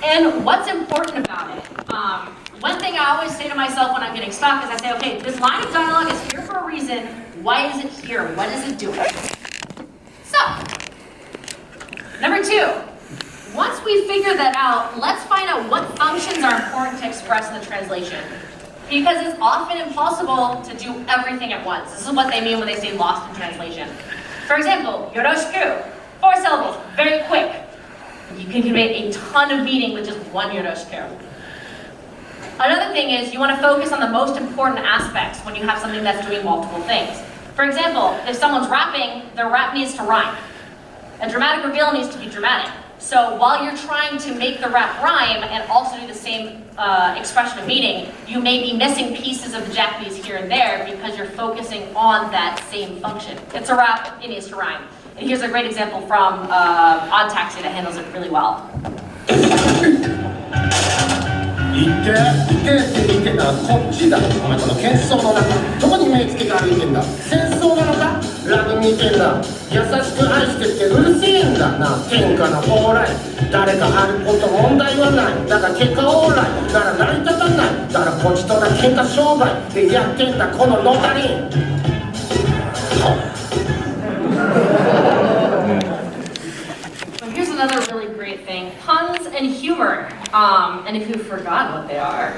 And what's important about it? One thing I always say to myself when I'm getting stuck is I say, okay, this line of dialogue is here for a reason. Why is it here? What is it doing? So, number 2, once we figure that out, let's find out what functions are important to express in the translation. Because it's often impossible to do everything at once. This is what they mean when they say lost in translation. For example, yoroshiku, 4 syllables, very quick. You can convey a ton of meaning with just one yoroshiku. Another thing is you want to focus on the most important aspects when you have something that's doing multiple things. For example, if someone's rapping, their rap needs to rhyme. A dramatic reveal needs to be dramatic. So while you're trying to make the rap rhyme and also do the same expression of meaning, you may be missing pieces of the Japanese here and there because you're focusing on that same function. It's a rap, it needs to rhyme. And here's a great example from Odd Taxi that handles it really well. 行ってって言ってこっちだお前この喧騒の中どこに目つけて歩いてんだ戦争なのかラブ見てんだ優しく愛してってうるせえんだな天下の往来誰かあること問題はないだが結果往来なら成り立たないだからこっちとら喧嘩商売でやってんだこののたりん Here's another really great thing, puns and humor. And if you forgot what they are,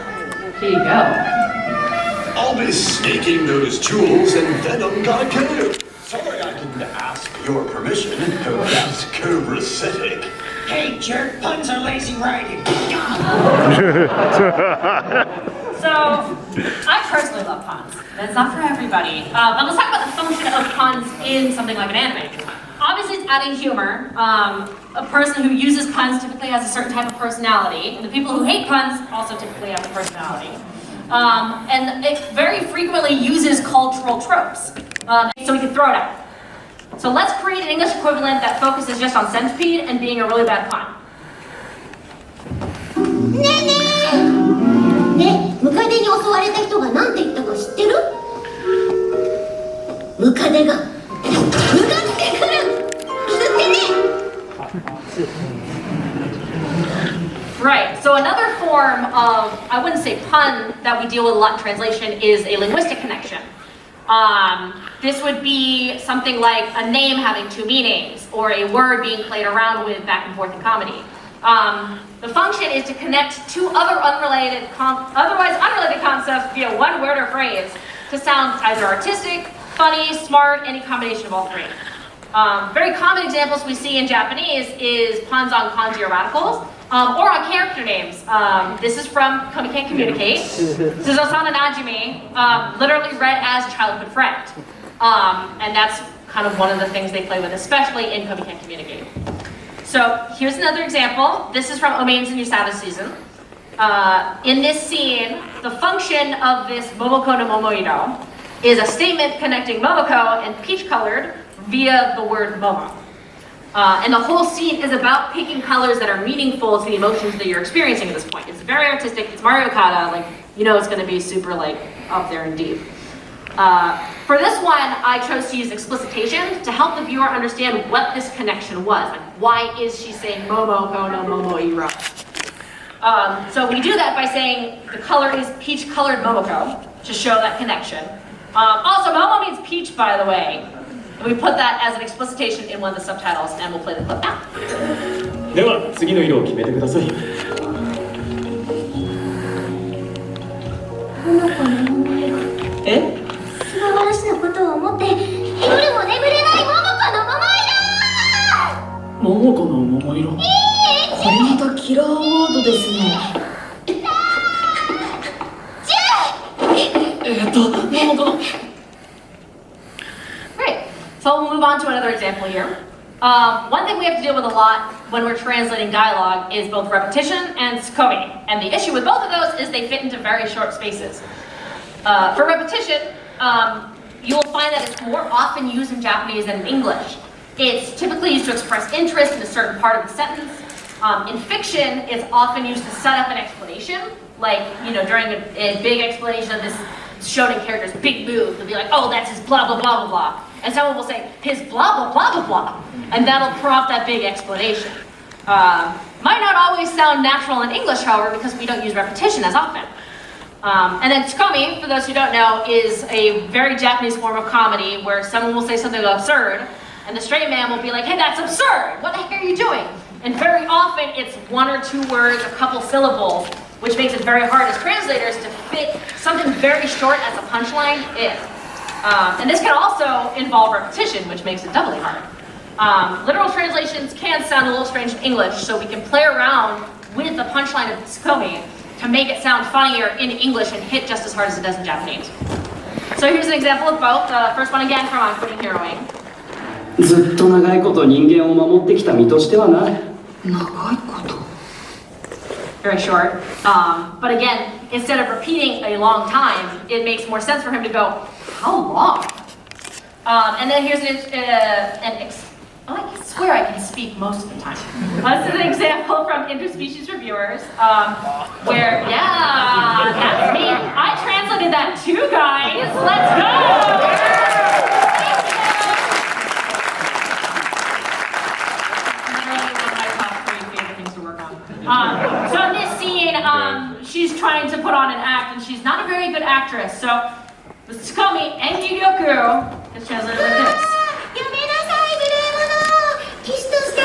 here you go. I'll be sneaking those jewels and venom got killed. Sorry I didn't ask your permission. That's cobracetic. Hey jerk, puns are lazy writing. So, I personally love puns. That's not for everybody. But let's talk about the function of puns in something like an anime. Obviously, it's adding humor. A person who uses puns typically has a certain type of personality. And the people who hate puns also typically have a personality. And it very frequently uses cultural tropes. So we can throw it out. So let's create an English equivalent that focuses just on centipede and being a really bad pun. ムカデに襲われた人が何て言ったか知ってる？ムカデがうがってくる！吸ってね！ Right, so another form of, I wouldn't say pun, that we deal with a lot in translation is a linguistic connection. This would be something like a name having 2 meanings, or a word being played around with back and forth in comedy. The function is to connect 2 other otherwise unrelated concepts via 1 word or phrase to sound either artistic, funny, smart, any combination of all 3. Very common examples we see in Japanese is puns on kanji or radicals, or on character names. This is from Komi Can't Communicate. This is Osana Najimi, literally read as childhood friend. And that's kind of one of the things they play with, especially in Komi Can't Communicate. So here's another example. This is from Omain's and Yusada season. In this scene, the function of this Momoko no Momoiro is a statement connecting Momoko and peach-colored via the word Momo. And the whole scene is about picking colors that are meaningful to the emotions that you're experiencing at this point. It's very artistic, it's Mario Kata, like, you know it's gonna be super like up there and deep. For this one, I chose to use explicitation to help the viewer understand what this connection was. Like, why is she saying Momoko no Momoiro? So we do that by saying the color is peach-colored Momoko to show that connection. Also, Momo means peach, by the way. And we put that as an explicitation in one of the subtitles, and we'll play the clip now. では次の色を決めてください。この子の桃色。え？菅原氏のことを思って夜も眠れない桃子の桃色。桃子の桃色。これまたキラーワードですね。桃子の。So we'll move on to another example here. One thing we have to deal with a lot when we're translating dialogue is both repetition and tsukomi. And the issue with both of those is they fit into very short spaces. For repetition, you will find that it's more often used in Japanese than in English. It's typically used to express interest in a certain part of the sentence. In fiction, it's often used to set up an explanation. Like, you know, during a big explanation of this shonen character's big move, they'll be like, oh, that's his blah, blah, blah, blah, blah. And someone will say, his blah, blah, blah, blah, blah. And that'll prompt that big explanation. Might not always sound natural in English, however, because we don't use repetition as often. And then tsukomi, for those who don't know, is a very Japanese form of comedy where someone will say something absurd, and the straight man will be like, hey, that's absurd! What the heck are you doing? And very often it's one or two words, a couple syllables, which makes it very hard as translators to fit something very short as a punchline in. And this can also involve repetition, which makes it doubly hard. Literal translations can sound a little strange in English, so we can play around with the punchline of tsukomi to make it sound funnier in English and hit just as hard as it does in Japanese. So here's an example of both. First one again from On Quitting Heroing. ずっと長いこと人間を守ってきた身としてはな。長いこと。 Very short. But again, instead of repeating a long time, it makes more sense for him to go, how long? And then here's I swear I can speak most of the time. This is an example from interspecies reviewers, where, yeah, that's me. I translated that too, guys. Let's go! So in this scene, she's trying to put on an act, and she's not a very good actress. So the tsukomi engyuryoku is translated like this. やめなさい、無礼者。騎士として、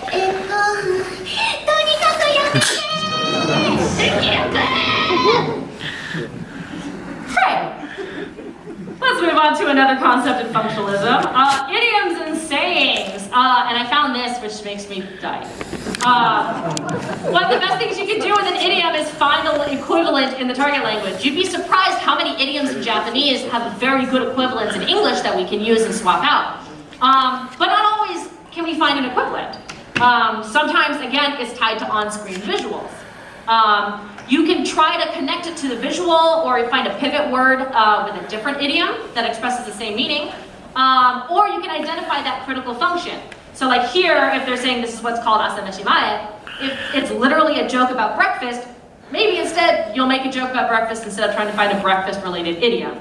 とにかくやめて。Right. Let's move on to another concept in functionalism, idioms and sayings. And I found this, which makes me die. One of the best things you can do with an idiom is find the equivalent in the target language. You'd be surprised how many idioms in Japanese have very good equivalents in English that we can use and swap out. But not always can we find an equivalent. Sometimes, again, it's tied to on-screen visuals. You can try to connect it to the visual, or find a pivot word with a different idiom that expresses the same meaning. Or you can identify that critical function. So like here, if they're saying this is what's called asameshimae, if it's literally a joke about breakfast, maybe instead you'll make a joke about breakfast instead of trying to find a breakfast-related idiom.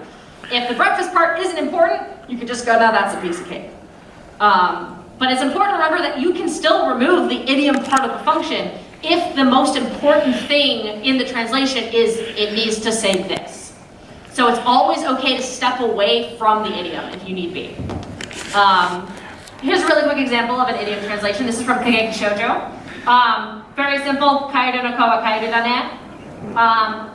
If the breakfast part isn't important, you can just go, no, that's a piece of cake. But it's important to remember that you can still remove the idiom part of the function if the most important thing in the translation is it needs to say this. So it's always okay to step away from the idiom if you need be. Here's a really quick example of an idiom translation. This is from Kageki Shoujo. Very simple, kaeru no ko wa kaeru da ne.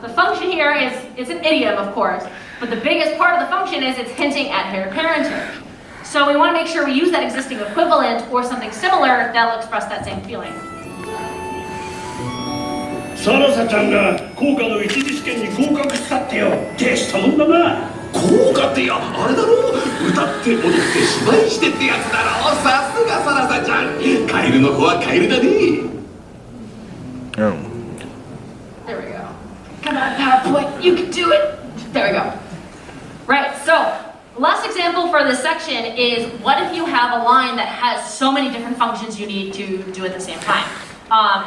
The function here is, it's an idiom, of course, but the biggest part of the function is it's hinting at her parentage. So we want to make sure we use that existing equivalent or something similar that'll express that same feeling. サラサちゃんが校歌の一次試験に合格したってよ。大したもんだな。効果ってあれだろ、歌って踊って芝居してってやつだろ。さすがサラサちゃん、カエルの子はカエルだね。There we go. Come on, PowerPoint, you can do it. There we go. Right, so last example for this section is, what if you have a line that has so many different functions you need to do at the same time?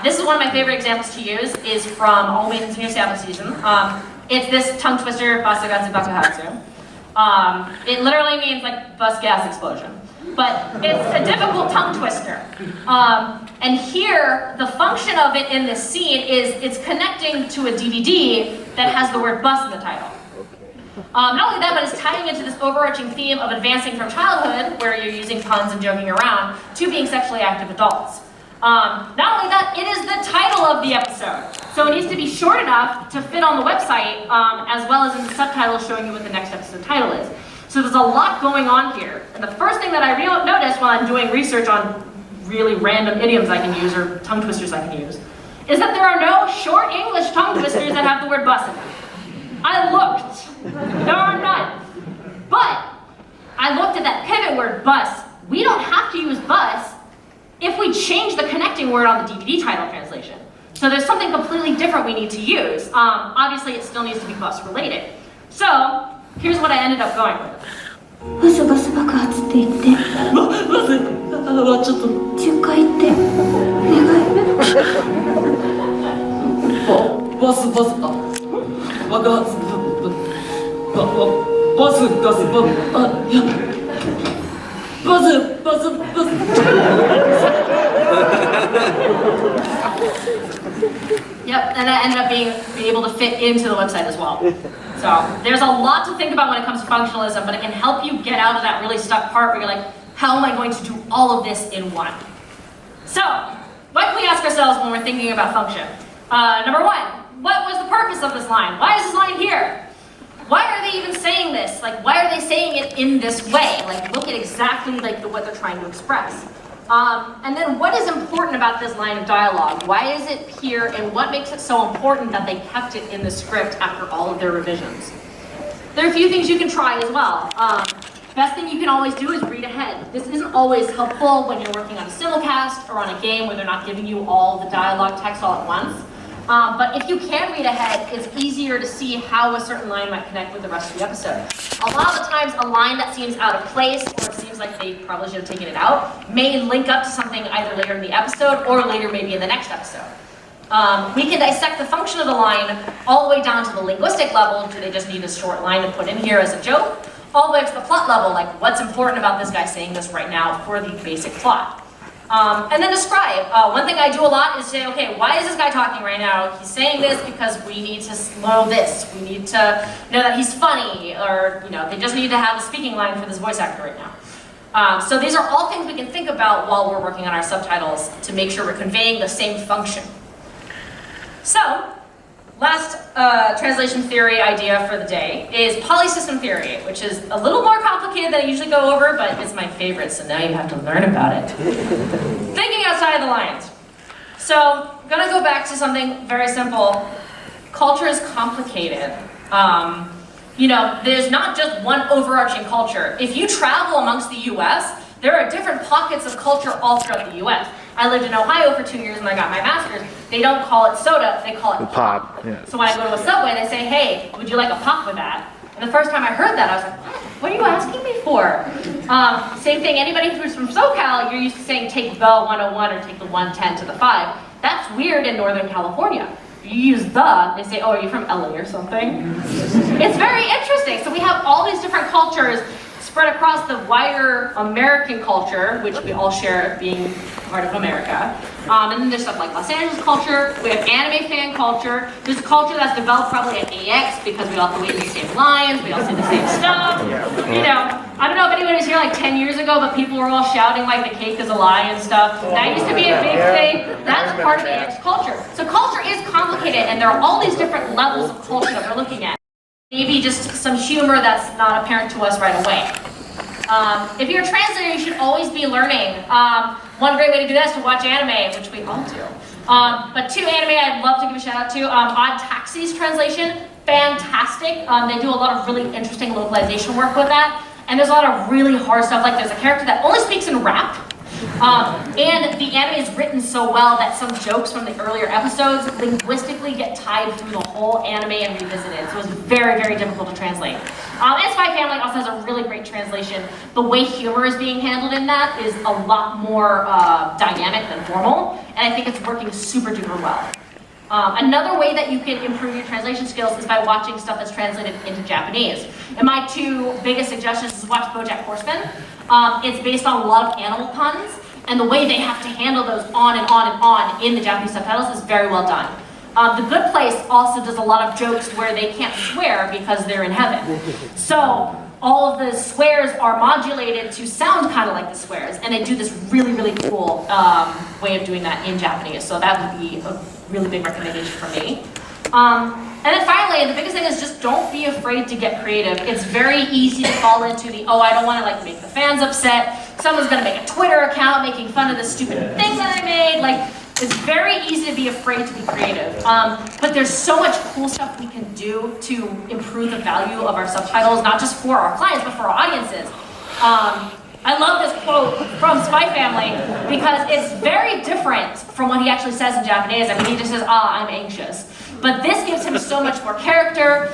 This is one of my favorite examples to use, is from All Maidens Near Sabbath Season. It's this tongue twister, basagatsu bakuhatsu. It literally means like bus gas explosion. But it's a difficult tongue twister. And here, the function of it in this scene is it's connecting to a DVD that has the word bus in the title. Not only that, but it's tying into this overarching theme of advancing from childhood, where you're using puns and joking around, to being sexually active adults. Not only that, it is the title of the episode. So it needs to be short enough to fit on the website, as well as in the subtitles showing you what the next episode title is. So there's a lot going on here. And the first thing that I noticed while I'm doing research on really random idioms I can use, or tongue twisters I can use, is that there are no short English tongue twisters that have the word bus in them. I looked. There are none. But I looked at that pivot word bus. We don't have to use bus if we change the connecting word on the DVD title translation. So there's something completely different we need to use. Obviously, it still needs to be bus related. So here's what I ended up going with. バスバス爆発って言って。ちょっと。10回言って。お願い。バス爆発。バスガスいや。バス。Yep, and that ended up being able to fit into the website as well. So there's a lot to think about when it comes to functionalism, but it can help you get out of that really stuck part where you're like, how am I going to do all of this in one? So, what can we ask ourselves when we're thinking about function? Number one, what was the purpose of this line? Why is this line here? Why are they even saying this? Like, why are they saying it in this way? Like, look at exactly like what they're trying to express. And then what is important about this line of dialogue? Why is it here, and what makes it so important that they kept it in the script after all of their revisions? There are a few things you can try as well. Best thing you can always do is read ahead. This isn't always helpful when you're working on a simulcast or on a game where they're not giving you all the dialogue text all at once. But if you can read ahead, it's easier to see how a certain line might connect with the rest of the episode. A lot of the times, a line that seems out of place, or it seems like they probably should have taken it out, may link up to something either later in the episode or later maybe in the next episode. We can dissect the function of the line all the way down to the linguistic level. Do they just need a short line to put in here as a joke? All the way to the plot level, like what's important about this guy saying this right now for the basic plot. And then describe. One thing I do a lot is say, okay, why is this guy talking right now? He's saying this because we need to know this. We need to know that he's funny, or they just need to have a speaking line for this voice actor right now. So these are all things we can think about while we're working on our subtitles to make sure we're conveying the same function. So, last translation theory idea for the day is polysystem theory, which is a little more complicated than I usually go over, but it's my favorite, so now you have to learn about it. Thinking outside the lines. So, I'm gonna go back to something very simple. Culture is complicated. There's not just one overarching culture. If you travel amongst the US, there are different pockets of culture all throughout the US. I lived in Ohio for 2 years when I got my master's. They don't call it soda, they call it pop. Yeah. So when I go to a Subway, they say, hey, would you like a pop with that? And the first time I heard that, I was like, what are you asking me for? Same thing, anybody who's from SoCal, you're used to saying take the 101 or take the 110 to the 5. That's weird in Northern California. You use the, they say, oh, are you from LA or something? It's very interesting. So we have all these different cultures spread across the wider American culture, which we all share being part of America. And then there's stuff like Los Angeles culture, we have anime fan culture, there's a culture that's developed probably at AX because we all have to wait in the same lines, we all say the same stuff. I don't know if anyone was here like 10 years ago, but people were all shouting like the cake is a lie and stuff. That used to be a big thing. That's part of AX culture. So culture is complicated, and there are all these different levels of culture that we're looking at. Maybe just some humor that's not apparent to us right away. If you're a translator, you should always be learning. One great way to do that is to watch anime, which we all do. But two anime I'd love to give a shout out to. Odd Taxi's translation, fantastic. They do a lot of really interesting localization work with that. And there's a lot of really hard stuff, like there's a character that only speaks in rap. And the anime is written so well that some jokes from the earlier episodes linguistically get tied through the whole anime and revisited. So it's very, very difficult to translate. And Spy Family also has a really great translation. The way humor is being handled in that is a lot more dynamic than formal, and I think it's working super duper well. Another way that you can improve your translation skills is by watching stuff that's translated into Japanese. And my two biggest suggestions is watch BoJack Horseman. It's based on a lot of animal puns, and the way they have to handle those on and on and on in the Japanese subtitles is very well done. The Good Place also does a lot of jokes where they can't swear because they're in heaven. So all of the swears are modulated to sound kind of like the swears, and they do this really, really cool way of doing that in Japanese. So that would be a really big recommendation for me. And then finally, the biggest thing is just don't be afraid to get creative. It's very easy to fall into the, oh, I don't want to like make the fans upset. Someone's gonna make a Twitter account making fun of this stupid thing that I made. Like, it's very easy to be afraid to be creative. But there's so much cool stuff we can do to improve the value of our subtitles, not just for our clients, but for our audiences. I love this quote from Spy Family because it's very different from what he actually says in Japanese. I mean, he just says, I'm anxious. But this gives him so much more character.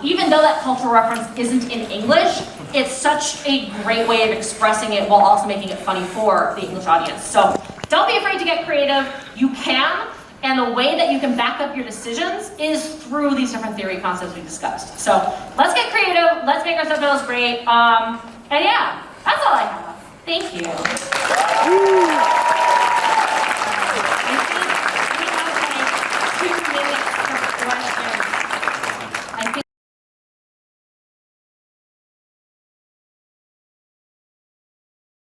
Even though that cultural reference isn't in English, it's such a great way of expressing it while also making it funny for the English audience. So don't be afraid to get creative. You can, and the way that you can back up your decisions is through these different theory concepts we discussed. So let's get creative. Let's make our subtitles great. And yeah, that's all I have. Thank you.